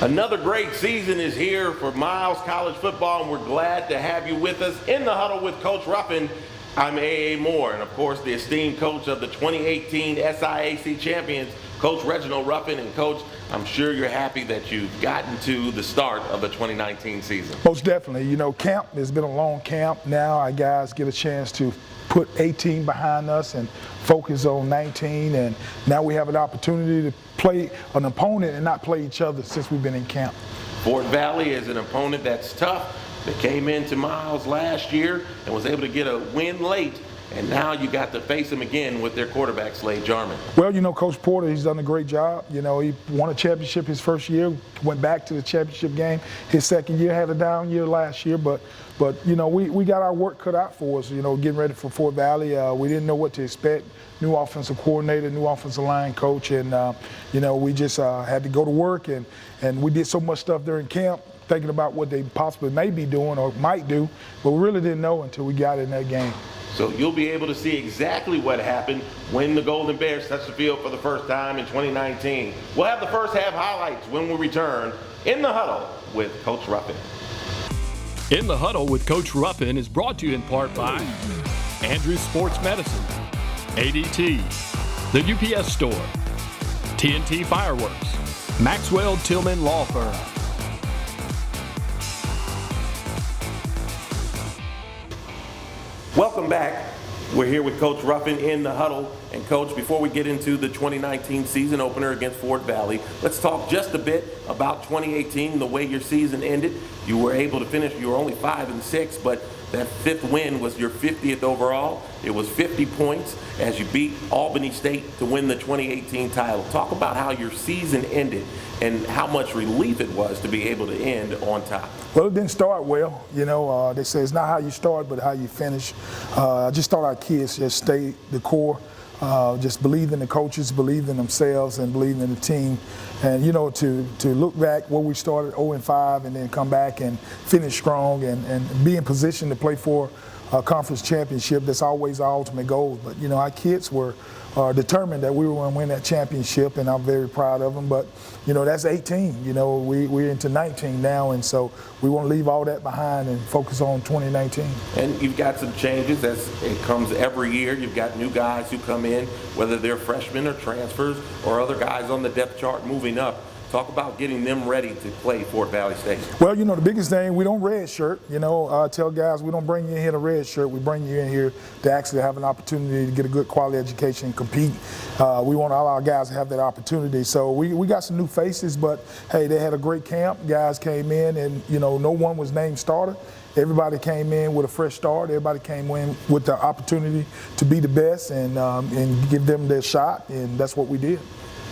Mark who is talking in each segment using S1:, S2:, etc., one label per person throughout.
S1: Another great season is here for Miles College football, and we're glad to have you with us in the huddle with Coach Ruffin. I'm A.A. Moore, and of course the esteemed coach of the 2018 SIAC champions, Coach Reginald Ruffin. And Coach, I'm sure you're happy that you've gotten to the start of the 2019 season.
S2: Most definitely. You know, camp has been a long camp. Now our guys get a chance to put 18 behind us and focus on 19, and now we have an opportunity to play an opponent and not play each other since we've been in camp.
S1: Fort Valley is an opponent that's tough. They came into Miles last year and was able to get a win late, and now you got to face them again with their quarterback, Slade Jarman.
S2: Well, you know, Coach Porter, he's done a great job. You know, he won a championship his first year, went back to the championship game. His second year had a down year last year, but you know, we got our work cut out for us, you know, getting ready for Fort Valley. We didn't know what to expect. New offensive coordinator, new offensive line coach, and, you know, we just had to go to work, and we did so much stuff during camp, thinking about what they possibly may be doing or might do, but we really didn't know until we got in that game.
S1: So you'll be able to see exactly what happened when the Golden Bears touched the field for the first time in 2019. We'll have the first half highlights when we return in the huddle with Coach Ruffin.
S3: In the Huddle with Coach Ruffin is brought to you in part by Andrews Sports Medicine, ADT, the UPS Store, TNT Fireworks, Maxwell Tillman Law Firm.
S1: Welcome back. We're here with Coach Ruffin in the huddle. And Coach, before we get into the 2019 season opener against Fort Valley, let's talk just a bit about 2018, the way your season ended. You were able to finish, you were only 5-6, but that fifth win was your 50th overall. It was 50 points as you beat Albany State to win the 2018 title. Talk about how your season ended and how much relief it was to be able to end on top.
S2: Well, it didn't start well. You know, they say it's not how you start, but how you finish. I just thought our kids just stayed the core. Just believe in the coaches, believe in themselves, and believe in the team. And, you know, to look back where we started 0-5 and then come back and finish strong and be in position to play for a conference championship, that's always our ultimate goal. But, you know, our kids were determined that we were going to win that championship, and I'm very proud of them. But, you know, that's 18. You know, we're into 19 now, and so we want to leave all that behind and focus on 2019.
S1: And you've got some changes as it comes every year. You've got new guys who come in, whether they're freshmen or transfers or other guys on the depth chart moving up. Talk about getting them ready to play Fort Valley State.
S2: Well, you know, the biggest thing, we don't red shirt. You know, I tell guys, we don't bring you in here to red shirt. We bring you in here to actually have an opportunity to get a good quality education and compete. We want all our guys to have that opportunity. So we got some new faces, but, hey, they had a great camp. Guys came in and, you know, no one was named starter. Everybody came in with a fresh start. Everybody came in with the opportunity to be the best and give them their shot, and that's what we did.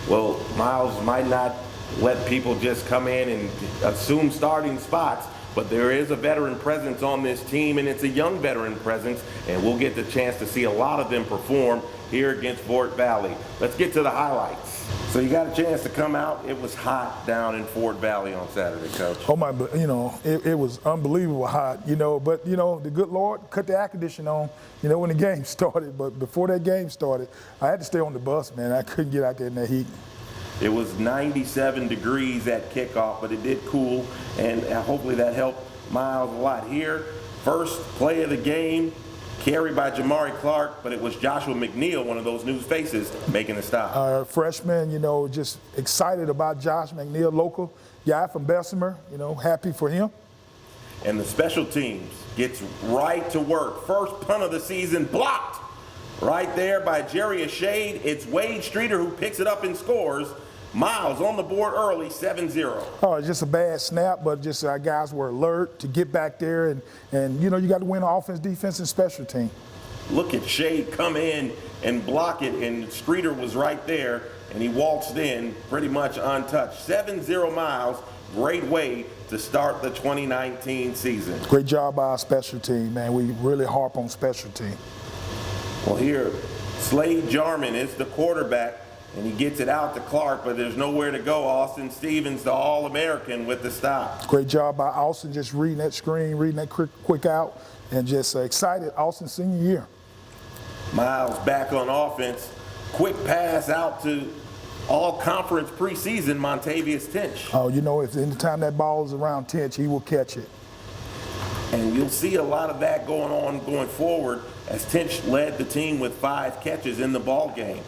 S1: Well, Miles might not let people just come in and assume starting spots, but there is a veteran presence on this team, and it's a young veteran presence, and we'll get the chance to see a lot of them perform here against Fort Valley. Let's get to the highlights. So you got a chance to come out. It was hot down in Fort Valley on Saturday, Coach.
S2: Oh my, you know, it was unbelievable hot, you know, but, you know, the good Lord cut the air conditioning on, you know, when the game started. But before that game started, I had to stay on the bus, man. I couldn't get out there in that heat.
S1: It was 97 degrees at kickoff, but it did cool, and hopefully that helped Miles a lot. Here, first play of the game, carried by Jamari Clark, but it was Joshua McNeil, one of those new faces, making the stop.
S2: Freshman, you know, just excited about Josh McNeil, local guy from Bessemer, you know, happy for him.
S1: And the special teams gets right to work. First punt of the season blocked right there by Jerry Ashade. It's Wade Streeter who picks it up and scores. Miles on the board early, 7-0.
S2: Oh, it's just a bad snap, but just our guys were alert to get back there, and you know, you got to win offense, defense, and special team.
S1: Look at Shade come in and block it, and Streeter was right there, and he waltzed in pretty much untouched. 7-0 Miles, great way to start the 2019 season.
S2: Great job by our special team, man. We really harp on special team.
S1: Well, here, Slade Jarman is the quarterback, and he gets it out to Clark, but there's nowhere to go. Austin Stevens, the All-American, with the stop.
S2: Great job by Austin, just reading that screen, reading that quick out, and just excited. Austin's senior year.
S1: Miles back on offense. Quick pass out to all-conference preseason Montavious Tinch.
S2: Oh, you know, if anytime that ball is around Tinch, he will catch it.
S1: And you'll see a lot of that going on going forward as Tinch led the team with 5 catches in the ball game.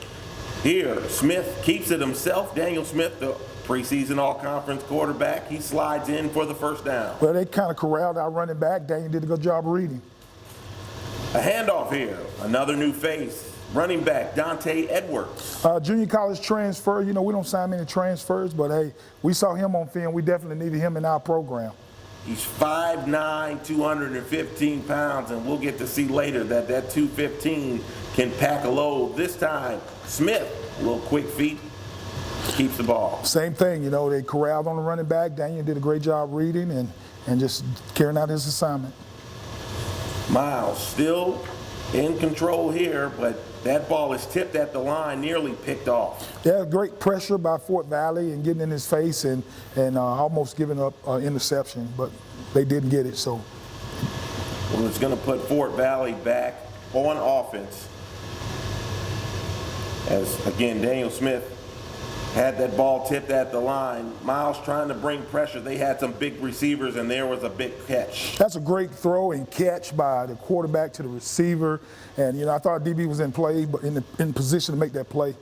S1: Here, Smith keeps it himself. Daniel Smith, the preseason all-conference quarterback, he slides in for the first down.
S2: Well, they kind of corralled our running back. Daniel did a good job of reading.
S1: A handoff here, another new face. Running back, Dante Edwards.
S2: Junior college transfer, you know, we don't sign many transfers, but hey, we saw him on film. We definitely needed him in our program.
S1: He's 5'9", 215 pounds, and we'll get to see later that 215 can pack a load. This time, Smith, a little quick feet, keeps the ball.
S2: Same thing, you know, they corralled on the running back. Daniel did a great job reading and just carrying out his assignment.
S1: Miles still in control here, but that ball is tipped at the line, nearly picked off.
S2: Yeah, great pressure by Fort Valley and getting in his face and almost giving up interception, but they didn't get it. So,
S1: well, it's going to put Fort Valley back on offense. As again, Daniel Smith had that ball tipped at the line. Miles trying to bring pressure. They had some big receivers, and there was a big catch.
S2: That's a great throw and catch by the quarterback to the receiver. And, you know, I thought DB was in play, but in position to make that play.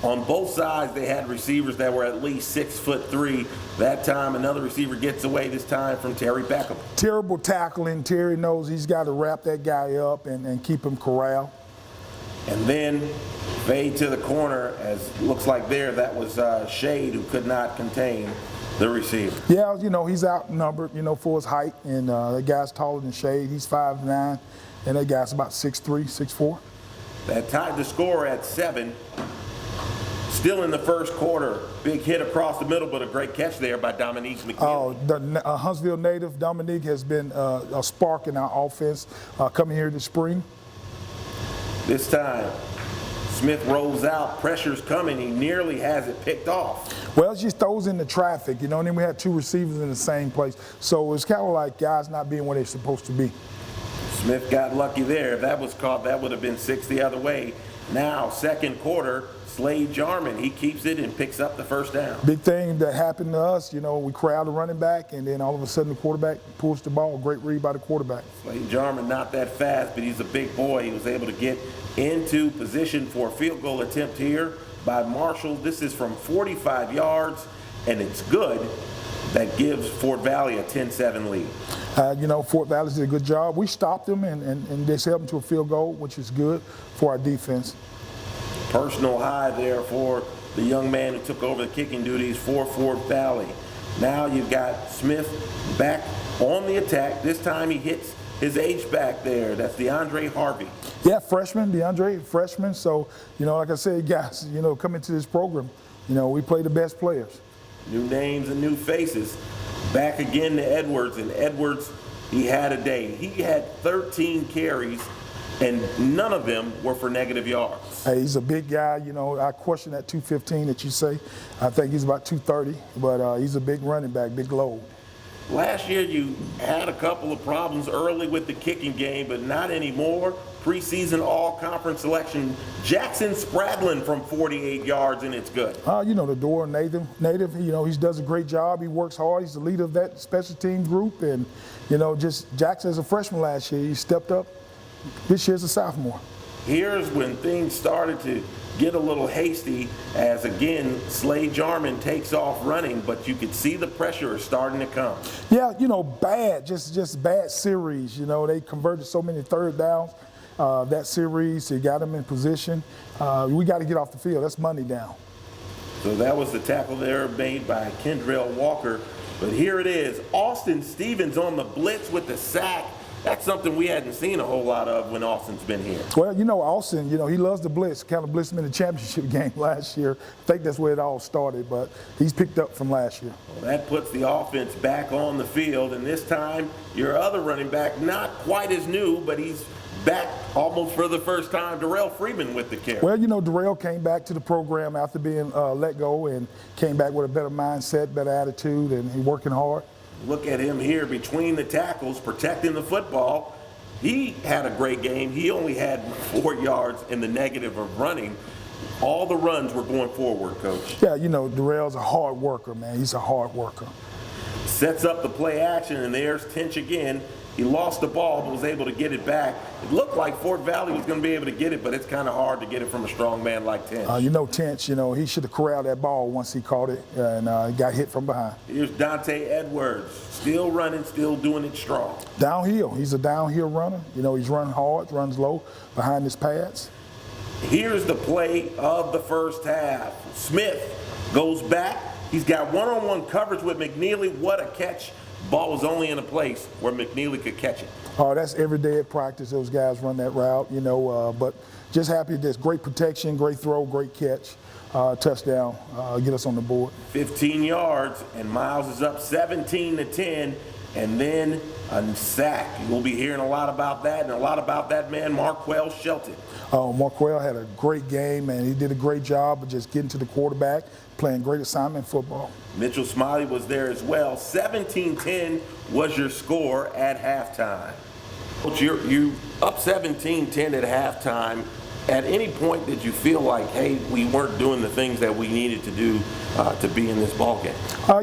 S1: On both sides, they had receivers that were at least 6'3". That time, another receiver gets away, this time from Terry Beckham.
S2: Terrible tackling. Terry knows he's got to wrap that guy up and keep him corralled.
S1: And then fade to the corner, as looks like there, that was Shade, who could not contain the receiver.
S2: Yeah, you know, he's outnumbered, you know, for his height, and that guy's taller than Shade. He's 5'9", and that guy's about 6'3", 6'4".
S1: That tied the score at 7. Still in the first quarter, big hit across the middle, but a great catch there by Dominique McKinney.
S2: Oh, the Huntsville native, Dominique, has been a spark in our offense coming here this spring.
S1: This time, Smith rolls out, pressure's coming, he nearly has it picked off.
S2: Well, it just throws into traffic, you know, and then we had 2 receivers in the same place. So it's kind of like guys not being where they're supposed to be.
S1: Smith got lucky there. If that was caught, that would have been 6 the other way. Now, second quarter, Slade Jarman, he keeps it and picks up the first down.
S2: Big thing that happened to us, you know, we corralled the running back, and then all of a sudden the quarterback pulls the ball. Great read by the quarterback.
S1: Slade Jarman, not that fast, but he's a big boy. He was able to get into position for a field goal attempt here by Marshall. This is from 45 yards, and it's good. That gives Fort Valley a 10-7 lead.
S2: You know, Fort Valley did a good job. We stopped them, and they held them to a field goal, which is good for our defense.
S1: Personal high there for the young man who took over the kicking duties for Fort Valley. Now you've got Smith back on the attack. This time he hits his H-back there. That's DeAndre Harvey.
S2: Yeah, freshman, DeAndre, freshman. So, you know, like I said, guys, you know, coming to this program, you know, we play the best players.
S1: New names and new faces. Back again to Edwards, and Edwards, he had a day. He had 13 carries, and none of them were for negative yards.
S2: Hey, he's a big guy. You know, I question that 215 that you say. I think he's about 230, but he's a big running back, big load.
S1: Last year you had a couple of problems early with the kicking game, but not anymore. Preseason all-conference selection, Jackson Spradlin from 48 yards, and it's good.
S2: You know, the Door native, you know, he does a great job. He works hard. He's the leader of that special team group. And, you know, just Jackson as a freshman last year, he stepped up. This year's a sophomore.
S1: Here's when things started to get a little hasty as, again, Slade Jarman takes off running, but you could see the pressure is starting to come.
S2: Yeah, you know, just bad series. You know, they converted so many third downs. That series, they got them in position. We got to get off the field. That's money down.
S1: So that was the tackle there made by Kendrell Walker. But here it is, Austin Stevens on the blitz with the sack. That's something we hadn't seen a whole lot of when Austin's been here.
S2: Well, you know, Austin, you know, he loves the blitz. Kind of blitzed him in the championship game last year. I think that's where it all started, but he's picked up from last year.
S1: Well, that puts the offense back on the field, and this time your other running back, not quite as new, but he's back almost for the first time, Darrell Freeman with the carry.
S2: Well, you know, Darrell came back to the program after being let go and came back with a better mindset, better attitude, and he's working hard.
S1: Look at him here between the tackles, protecting the football. He had a great game. He only had 4 yards in the negative of running. All the runs were going forward, Coach.
S2: Yeah, you know, Darrell's a hard worker, man. He's a hard worker.
S1: Sets up the play action, and there's Tinch again. He lost the ball, but was able to get it back. It looked like Fort Valley was going to be able to get it, but it's kind of hard to get it from a strong man like Tinch.
S2: You know, Tinch, you know, he should have corralled that ball once he caught it and got hit from behind.
S1: Here's Dante Edwards, still running, still doing it strong.
S2: Downhill. He's a downhill runner. You know, he's running hard, runs low behind his pads.
S1: Here's the play of the first half. Smith goes back. He's got one-on-one coverage with McNeely. What a catch. Ball was only in a place where McNeely could catch it.
S2: Oh, that's every day at practice. Those guys run that route, you know, but just happy there's great protection, great throw, great catch, touchdown, get us on the board.
S1: 15 yards, and Miles is up 17-10, and then a sack. We'll be hearing a lot about that, and a lot about that man, Marquell Shelton.
S2: Marquell had a great game, and he did a great job of just getting to the quarterback, playing great assignment football.
S1: Mitchell Smiley was there as well. 17-10 was your score at halftime. Coach, you up 17-10 at halftime. At any point did you feel like, hey, we weren't doing the things that we needed to do to be in this ball game?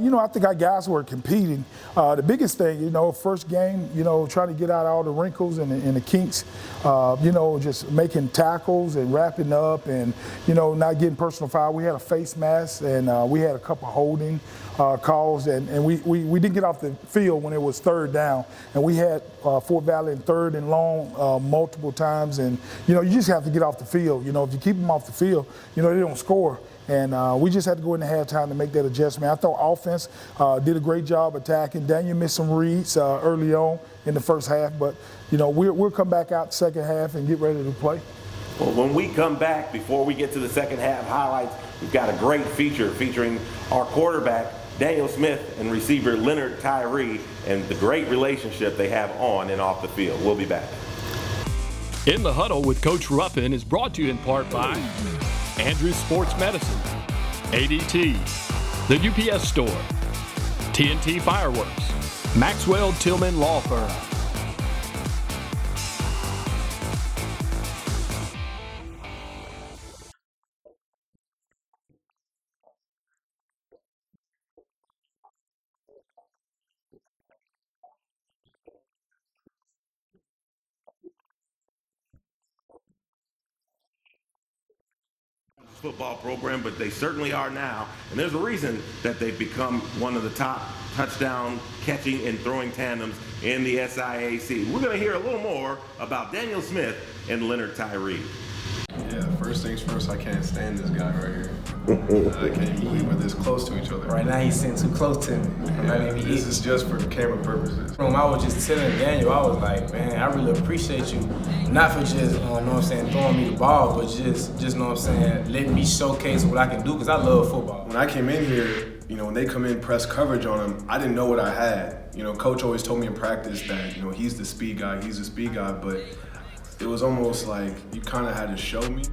S2: You know, I think our guys were competing. The biggest thing, you know, first game, you know, trying to get out all the wrinkles and the kinks, you know, just making tackles and wrapping up and, you know, not getting personal foul. We had a face mask and we had a couple holding calls and we didn't get off the field when it was third down. And we had Fort Valley in third and long multiple times. And, you know, you just have to get off the field. You know, if you keep them off the field, you know, they don't score. And we just had to go into halftime to make that adjustment. I thought offense did a great job attacking. Daniel missed some reads early on in the first half, but, you know, we'll come back out the second half and get ready to play.
S1: Well, when we come back, before we get to the second half highlights, we've got a great feature featuring our quarterback, Daniel Smith, and receiver Leonard Tyree, and the great relationship they have on and off the field. We'll be back.
S3: In the Huddle with Coach Ruffin is brought to you in part by Andrews Sports Medicine, ADT, the UPS Store, TNT Fireworks, Maxwell Tillman Law Firm.
S1: Football program, but they certainly are now. And there's a reason that they've become one of the top touchdown catching and throwing tandems in the SIAC. We're going to hear a little more about Daniel Smith and Leonard Tyree.
S4: Yeah, first things first, I can't stand this guy right here. I can't even believe we're this close to each other.
S5: Right now he's sitting too close to me.
S4: Yeah, this is just for camera purposes.
S5: I was just telling Daniel, I was like, man, I really appreciate you. Not for just, know what I'm saying, throwing me the ball, but just know what I'm saying, letting me showcase what I can do, because I love football.
S4: When I came in here, you know, when they come in press coverage on him, I didn't know what I had. You know, Coach always told me in practice that, you know, he's the speed guy, but it was almost like you kind of had to show me.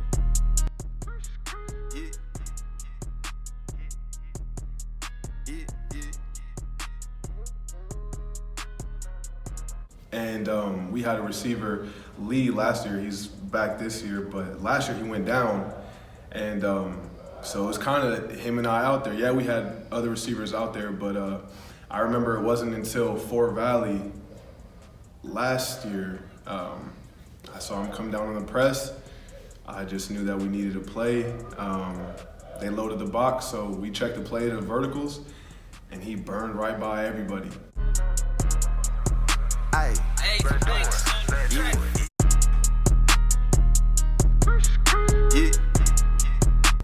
S4: And we had a receiver, Lee, last year. He's back this year, but last year he went down. And so it was kind of him and I out there. Yeah, we had other receivers out there, but I remember it wasn't until Fort Valley last year I saw him come down on the press. I just knew that we needed a play. They loaded the box, so we checked the play to the verticals, and he burned right by everybody.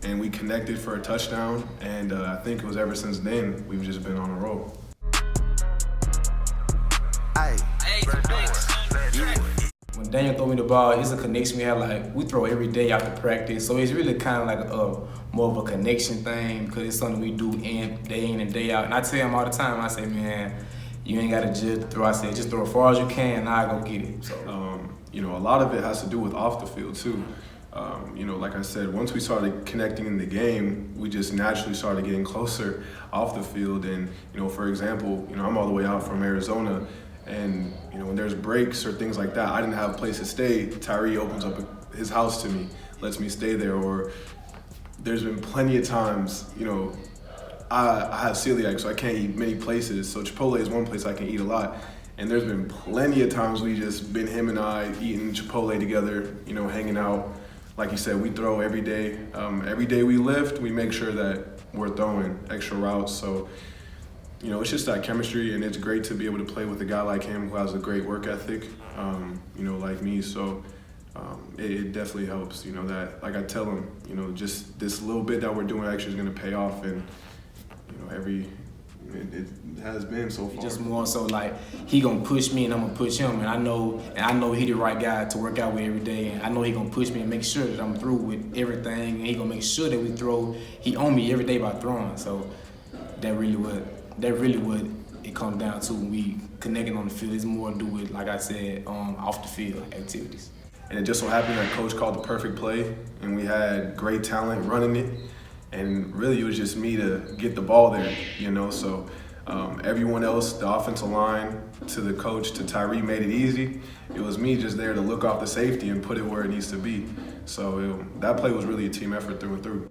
S4: And we connected for a touchdown, and I think it was ever since then, we've just been on a roll.
S5: When Daniel throw me the ball, it's a connection we have. Like, we throw every day after practice, so it's really kind of like more of a connection thing, because it's something we do day in and day out. And I tell him all the time, I say, man, you ain't got to just throw. I say, just throw as far as you can, and I'll go get it. So,
S4: you know, a lot of it has to do with off the field too. You know, like I said, once we started connecting in the game, we just naturally started getting closer off the field. And, you know, for example, you know, I'm all the way out from Arizona, and, you know, when there's breaks or things like that, I didn't have a place to stay. Tyree opens up his house to me, lets me stay there. Or there's been plenty of times, I have celiac, so I can't eat many places. So Chipotle is one place I can eat a lot. And there's been plenty of times we just been him and I eating Chipotle together, hanging out. Like you said, we throw every day. Every day we lift, we make sure that we're throwing extra routes. So, it's just that chemistry, and it's great to be able to play with a guy like him who has a great work ethic, like me. So it definitely helps, that, like I tell him, just this little bit that we're doing extra is going to pay off. And, it has been so far.
S5: Just more so like he gonna push me and I'm gonna push him, and I know he the right guy to work out with every day, and I know he gonna push me and make sure that I'm through with everything, and he gonna make sure that we throw. He on me every day by throwing, so that really what it comes down to when we connecting on the field. It's more to do with, like I said, off the field activities.
S4: And it just so happened that coach called the perfect play, and we had great talent running it. And really, it was just me to get the ball there, So everyone else, the offensive line, to the coach, to Tyree, made it easy. It was me just there to look off the safety and put it where it needs to be. So that play was really a team effort through and through.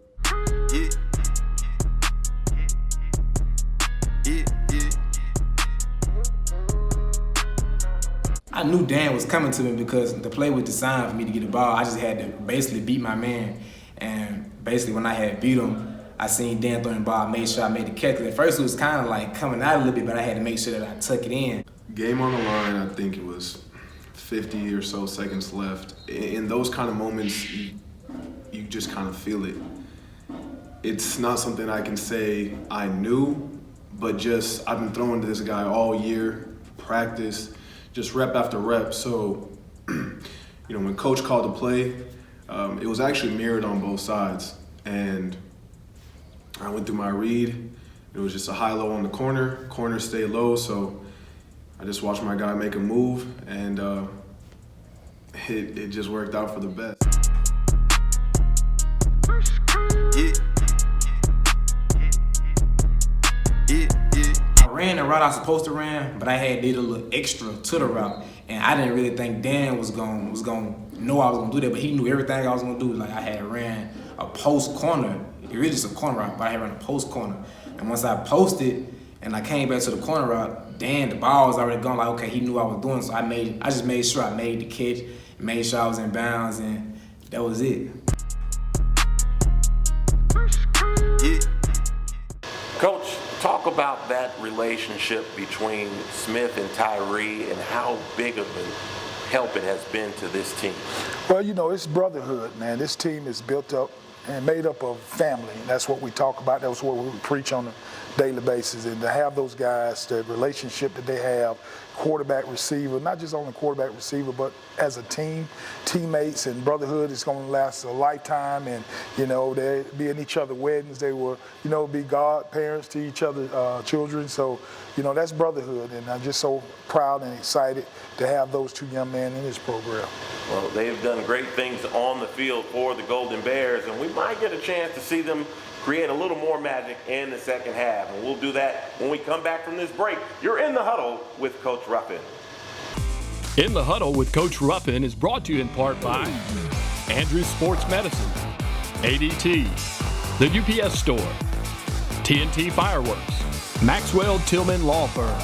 S5: I knew Dan was coming to me because the play was designed for me to get the ball. I just had to basically beat my man. And basically, when I had beat him, I seen Dan throwing the ball. I made sure I made the catch. At first, it was kind of like coming out a little bit, but I had to make sure that I tuck it in.
S4: Game on the line, I think it was 50 or so seconds left. In those kind of moments, you just kind of feel it. It's not something I can say I knew, but just I've been throwing to this guy all year, practice, just rep after rep. So, when coach called the play, it was actually mirrored on both sides, and I went through my read. It was just a high-low on the corner stayed low, so I just watched my guy make a move, and it just worked out for the best.
S5: I ran the route I was supposed to run, but I had did a little extra to the route, and I didn't really think Dan was gonna know I was gonna do that, but he knew everything I was gonna do. Like I had ran a post corner. It really just a corner route, but I had run a post corner. And once I posted and I came back to the corner route, Dan, the ball was already gone. Like, okay, he knew what I was doing, so I just made sure I made the catch, made sure I was in bounds, and that was it.
S1: Coach, talk about that relationship between Smith and Tyree and how big of a help it has been to this team.
S2: Well, it's brotherhood, man. This team is built up and made up of family. And that's what we talk about. That's what we preach on a daily basis. And to have those guys, the relationship that they have, quarterback, receiver, not just only quarterback, receiver, but as a team, teammates and brotherhood is going to last a lifetime. And, they'll be in each other's weddings. They will, be godparents to each other's children. So, that's brotherhood. And I'm just so proud and excited to have those two young men in this program.
S1: Well, they've done great things on the field for the Golden Bears, and we might get a chance to see them create a little more magic in the second half. And we'll do that when we come back from this break. You're in the Huddle with Coach Ruffin.
S3: In the Huddle with Coach Ruffin is brought to you in part by Andrews Sports Medicine, ADT, the UPS Store, TNT Fireworks, Maxwell Tillman Law Firm.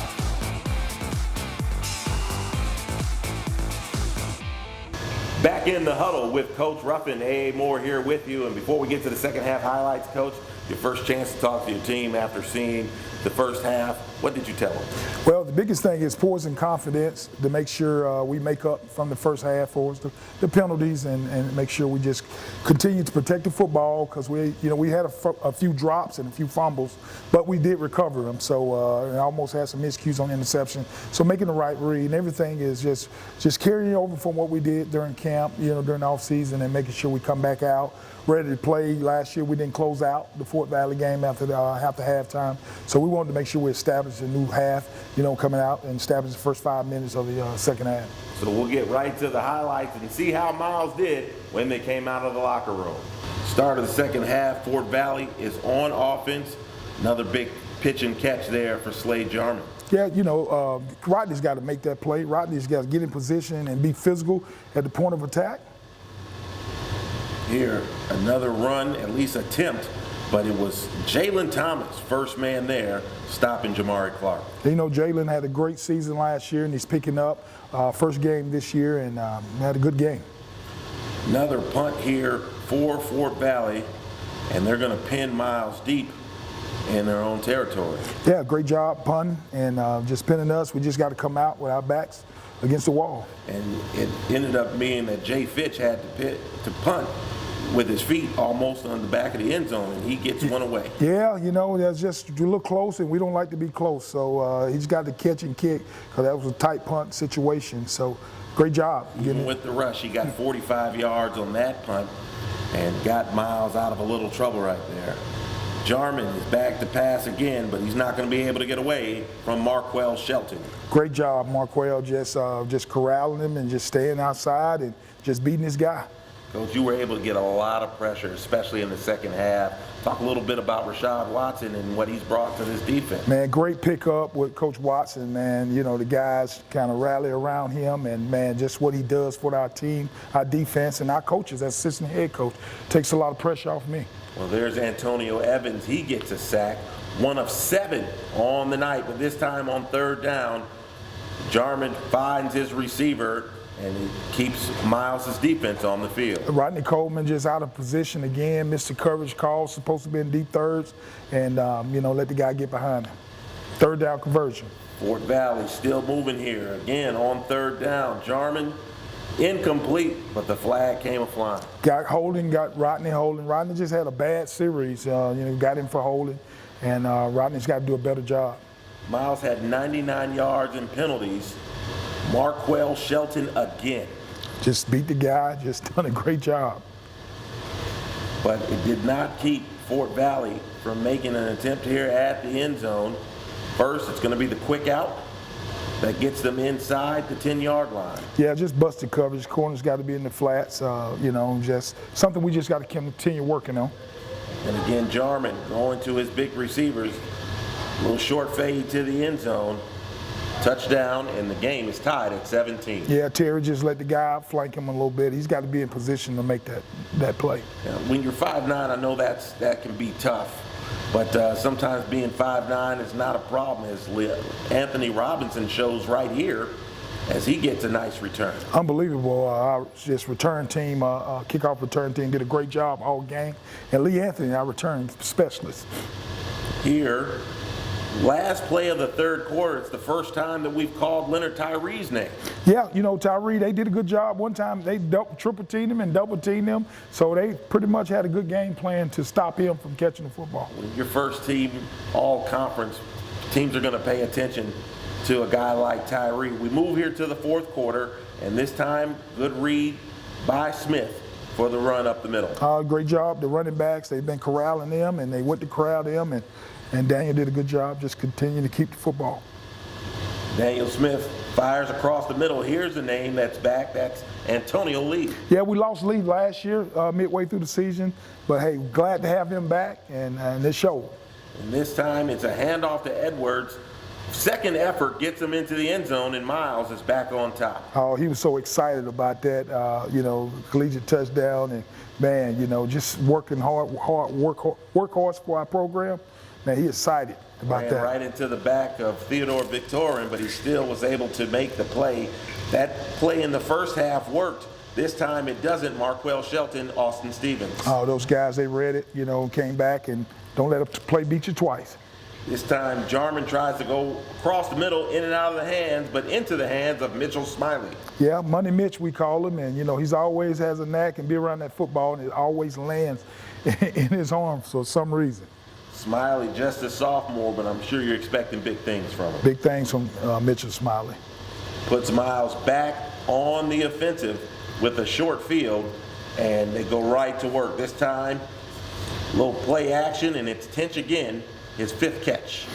S1: Back in the Huddle with Coach Ruffin. A. Moore here with you. And before we get to the second half highlights, Coach, your first chance to talk to your team after seeing the first half, what did you tell them?
S2: Well, the biggest thing is poison confidence to make sure we make up from the first half for the penalties and make sure we just continue to protect the football because we had a few drops and a few fumbles, but we did recover them. So and almost had some miscues on interception. So making the right read and everything is just carrying over from what we did during camp, during the off season and making sure we come back out ready to play. Last year we didn't close out the Fort Valley game after halftime. So we wanted to make sure we established a new half, coming out and establish the first 5 minutes of the second half.
S1: So we'll get right to the highlights and see how Miles did when they came out of the locker room. Start of the second half, Fort Valley is on offense. Another big pitch and catch there for Slade Jarman.
S2: Yeah, Rodney's got to make that play. Rodney's got to get in position and be physical at the point of attack.
S1: Here, another run, at least attempt, but it was Jalen Thomas, first man there, stopping Jamari Clark.
S2: You know, Jalen had a great season last year, and he's picking up first game this year, and had a good game.
S1: Another punt here for Fort Valley, and they're going to pin Miles deep in their own territory.
S2: Yeah, great job punting, and just pinning us. We just got to come out with our backs against the wall.
S1: And it ended up being that Jay Fitch had to punt with his feet almost on the back of the end zone, and he gets one away.
S2: Yeah, you know, that's just, you look close, and we don't like to be close. So he's got to catch and kick, because that was a tight punt situation. So great job.
S1: Even with the rush, he got 45 yards on that punt and got Miles out of a little trouble right there. Jarman is back to pass again, but he's not going to be able to get away from Marquell Shelton.
S2: Great job, Marquell, just corralling him and just staying outside and just beating his guy.
S1: Coach, you were able to get a lot of pressure, especially in the second half. Talk a little bit about Rashad Watson and what he's brought to this defense.
S2: Man, great pickup with Coach Watson, man. You know, the guys kind of rally around him, and, man, just what he does for our team, our defense, and our coaches as assistant head coach takes a lot of pressure off me.
S1: Well, there's Antonio Evans. He gets a sack, 1 of 7 on the night, but this time on third down, Jarman finds his receiver, and he keeps Miles' defense on the field.
S2: Rodney Coleman just out of position again, missed the coverage call, supposed to be in deep thirds, and, you know, let the guy get behind him. Third down conversion.
S1: Fort Valley still moving here. Again, on third down, Jarman incomplete, but the flag came a-flying.
S2: Got Rodney holding. Rodney just had a bad series, you know, got him for holding, and Rodney's got to do a better job.
S1: Miles had 99 yards and penalties. Marquell Shelton again.
S2: Just beat the guy, just done a great job.
S1: But it did not keep Fort Valley from making an attempt here at the end zone. First, it's going to be the quick out that gets them inside the 10-yard line.
S2: Yeah, just busted coverage. Corners got to be in the flats, you know, just something we just got to continue working on.
S1: And again, Jarman going to his big receivers. A little short fade to the end zone. Touchdown, and the game is tied at 17.
S2: Yeah, Terry just let the guy outflank him a little bit. He's got to be in position to make that play.
S1: Now, when you're 5'9", I know that can be tough. But sometimes being 5'9" is not a problem, as Anthony Robinson shows right here as he gets a nice return.
S2: Unbelievable. Our just return team, kickoff return team did a great job all game. And Lee Anthony, our return specialist.
S1: Here, last play of the third quarter, it's the first time that we've called Leonard Tyree's name.
S2: Yeah, you know, Tyree, they did a good job. One time they triple teamed him and double teamed him, so they pretty much had a good game plan to stop him from catching the football.
S1: When your first team all conference, teams are going to pay attention to a guy like Tyree. We move here to the fourth quarter, and this time, good read by Smith for the run up the middle.
S2: Great job. The running backs, they've been corralling them, and they went to corral them, and Daniel did a good job just continuing to keep the football.
S1: Daniel Smith fires across the middle. Here's a name that's back. That's Antonio Lee.
S2: Yeah, we lost Lee last year, midway through the season, but hey, glad to have him back, and it showed.
S1: And this time it's a handoff to Edwards. Second effort gets him into the end zone, and Miles is back on top.
S2: Oh, he was so excited about that, you know, collegiate touchdown, and man, you know, just working hard, workhorse for our program. Man, he excited about that.
S1: Right into the back of Theodore Victorin, but he still was able to make the play. That play in the first half worked. This time it doesn't. Marquell Shelton, Austin Stevens.
S2: Oh, those guys, they read it, you know, came back, and don't let a play beat you twice.
S1: This time Jarman tries to go across the middle, in and out of the hands, but into the hands of Mitchell Smiley.
S2: Yeah, Money Mitch, we call him, and, you know, he's always has a knack and be around that football, and it always lands in his arms for some reason.
S1: Smiley just a sophomore, but I'm sure you're expecting big things from him.
S2: Big things from Mitchell Smiley.
S1: Puts Miles back on the offensive with a short field, and they go right to work. This time, a little play action, and it's Tinch again, his 5th catch.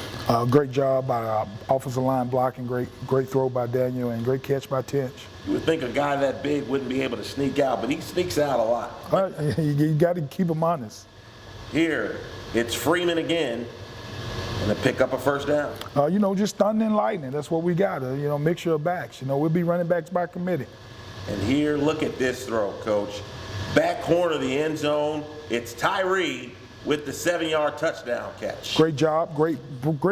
S2: Great job by our offensive line blocking, great throw by Daniel, and great catch by Tinch.
S1: You would think a guy that big wouldn't be able to sneak out, but he sneaks out a lot.
S2: All right, you got to keep him honest.
S1: Here, it's Freeman again, and they pick up a first down.
S2: You know, just thunder and lightning. That's what we got, you know, mixture of backs. You know, we'll be running backs by committee.
S1: And here, look at this throw, Coach. back corner of the end zone. It's Tyree with the 7-yard touchdown catch.
S2: Great job, great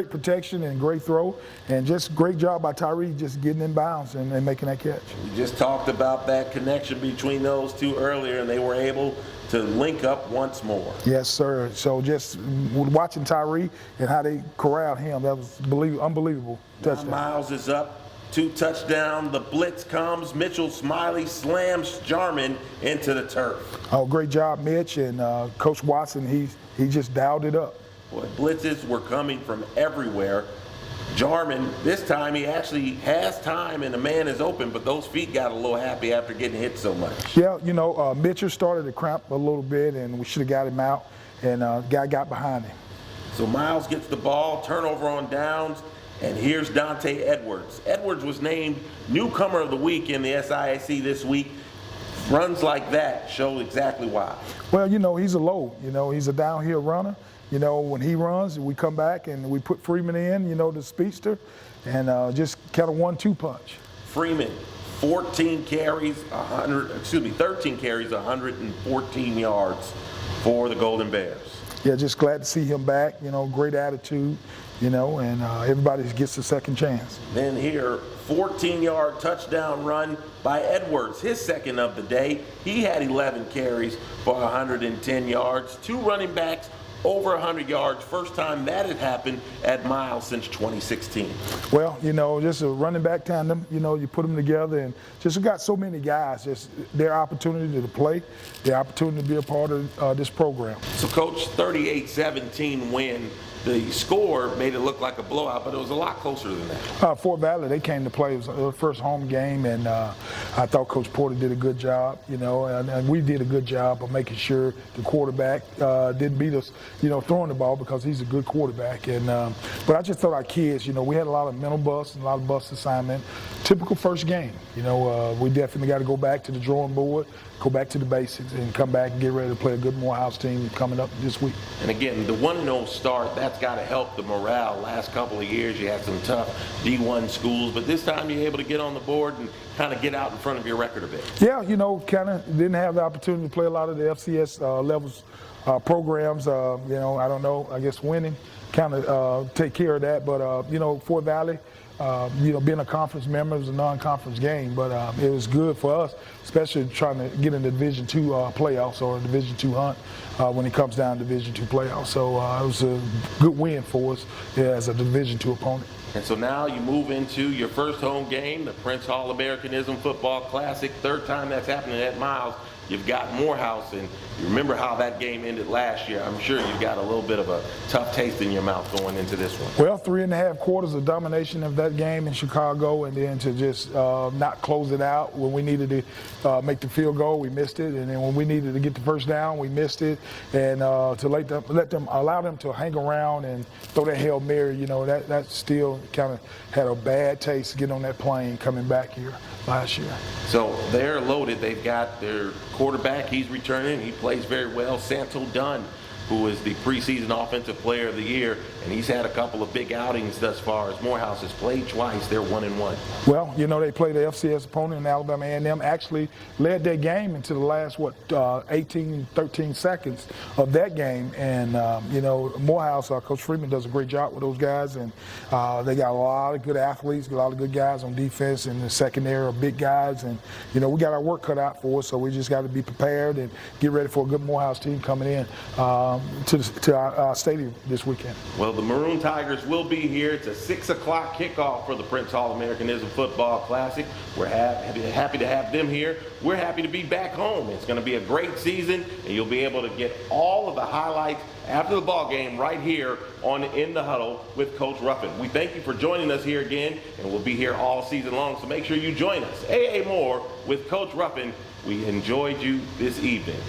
S2: protection and great throw, and just great job by Tyree just getting in bounds and making that catch.
S1: We just talked about that connection between those two earlier, and they were able to link up once more.
S2: Yes, sir. So just watching Tyree and how they corralled him, that was unbelievable touchdown.
S1: Miles is up. 2 touchdowns. The blitz comes. Mitchell Smiley slams Jarman into the turf.
S2: Oh, great job, Mitch, and Coach Watson. He just dialed it up.
S1: Boy, blitzes were coming from everywhere. Jarman, this time he actually has time and the man is open, but those feet got a little happy after getting hit so much.
S2: Yeah, Mitchell started to cramp a little bit, and we should have got him out, and guy got behind him.
S1: So Miles gets the ball, turnover on downs, and here's Dante Edwards. Edwards was named Newcomer of the Week in the SIAC this week. Runs like that show exactly why.
S2: Well, he's a load. He's a downhill runner. When he runs, we come back and we put Freeman in, the speedster, and just kind of 1-2 punch.
S1: Freeman, 13 carries, 114 yards for the Golden Bears.
S2: Yeah, just glad to see him back. Great attitude, and everybody gets a second chance.
S1: Then here, 14-yard touchdown run by Edwards, his second of the day. He had 11 carries for 110 yards. 2 running backs over 100 yards. First time that had happened at Miles since 2016.
S2: Well, just a running back tandem, you put them together, and just got so many guys, just their opportunity to play, their opportunity to be a part of this program.
S1: So, Coach, 38-17 win. The score made it look like a blowout, but it was a lot closer than that.
S2: Fort Valley, they came to play. It was their first home game, and I thought Coach Porter did a good job, and we did a good job of making sure the quarterback didn't beat us, throwing the ball, because he's a good quarterback. And but I just thought our kids, we had a lot of mental bust and a lot of bust assignment. Typical first game. We definitely got to go back to the drawing board, go back to the basics, and come back and get ready to play a good Morehouse team coming up this week.
S1: And again, the 1-0 start, that's got to help the morale. Last couple of years, you had some tough D1 schools, but this time you're able to get on the board and kind of get out in front of your record a bit.
S2: Yeah, kind of didn't have the opportunity to play a lot of the FCS levels programs. I don't know, I guess winning kind of take care of that. But, Fort Valley, being a conference member, it was a non-conference game, but it was good for us, especially trying to get in the Division II playoffs or Division II hunt when it comes down to Division II playoffs. So it was a good win for us as a Division II opponent.
S1: And so now you move into your first home game, the Prince Hall Americanism Football Classic. Third time that's happening at Miles. You've got Morehouse, and you remember how that game ended last year. I'm sure you've got a little bit of a tough taste in your mouth going into this one.
S2: Well, 3.5 quarters of domination of that game in Chicago, and then to just not close it out. When we needed to make the field goal, we missed it, and then when we needed to get the first down, we missed it. And to allow them to hang around and throw that Hail Mary, that still kind of had a bad taste to get on that plane coming back here last year.
S1: So they're loaded. They've got their quarterback. He's returning. He plays very well. Santo Dunn, who is the preseason offensive player of the year, and he's had a couple of big outings thus far. As Morehouse has played twice, they're 1-1.
S2: Well, they played the FCS opponent in Alabama A&M, actually led that game into the last, 13 seconds of that game. And, Morehouse, Coach Freeman does a great job with those guys, and they got a lot of good athletes, a lot of good guys on defense, and the secondary are big guys. And, we got our work cut out for us, so we just got to be prepared and get ready for a good Morehouse team coming in to our stadium this weekend.
S1: Well, the Maroon Tigers will be here. It's a 6 o'clock kickoff for the Prince Hall Americanism Football Classic. We're happy to have them here. We're happy to be back home. It's going to be a great season, and you'll be able to get all of the highlights after the ball game right here on In the Huddle with Coach Ruffin. We thank you for joining us here again, and we'll be here all season long, so make sure you join us. AA Moore with Coach Ruffin. We enjoyed you this evening.